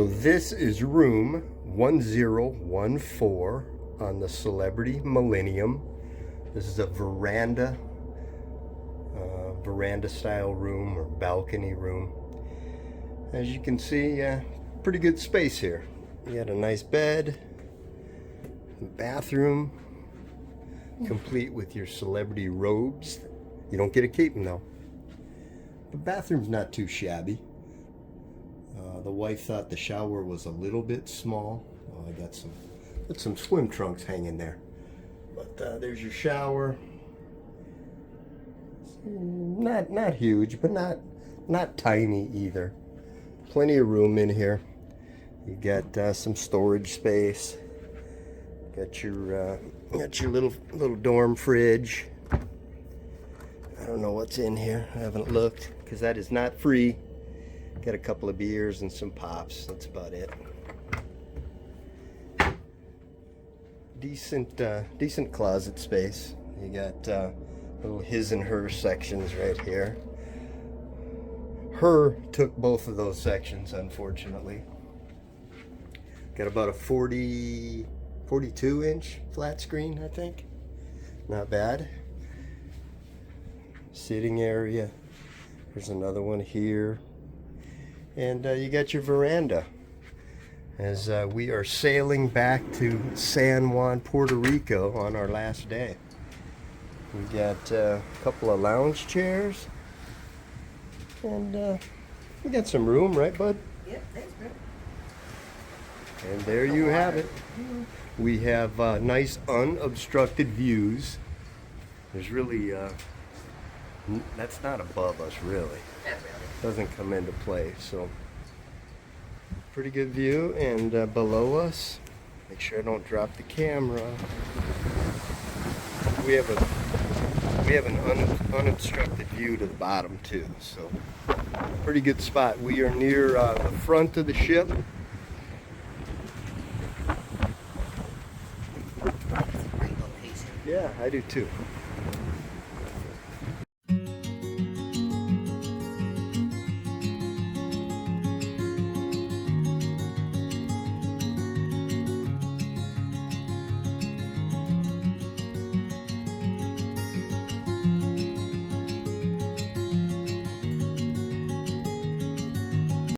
So this is room 1014 on the Celebrity Millennium. This is a veranda style room or balcony room. As you can see, pretty good space here. You got a nice bed, bathroom, complete with your celebrity robes. You don't get to keep them though. The bathroom's not too shabby. The wife thought the shower was a little bit small. Oh, I got some swim trunks hanging there. But there's your shower. Not huge, but not tiny either. Plenty of room in here. You got some storage space. Got your little dorm fridge. I don't know what's in here. I haven't looked because that is not free. Got a couple of beers and some pops. That's about it. Decent closet space. You got little his and her sections right here. Her took both of those sections, unfortunately. Got about a 42 inch flat screen, I think. Not bad. Sitting area. There's another one here. And you got your veranda. As we are sailing back to San Juan, Puerto Rico on our last day. We got a couple of lounge chairs. And we got some room, right, bud? Yep, thanks, bro. And there you have it. We have nice unobstructed views. There's really, that's not above us, really. Not really. Doesn't come into play, so pretty good view. And below us, make sure I don't drop the camera. We have an unobstructed view to the bottom too, so pretty good spot. We are near the front of the ship. It's a great location. Yeah, I do too.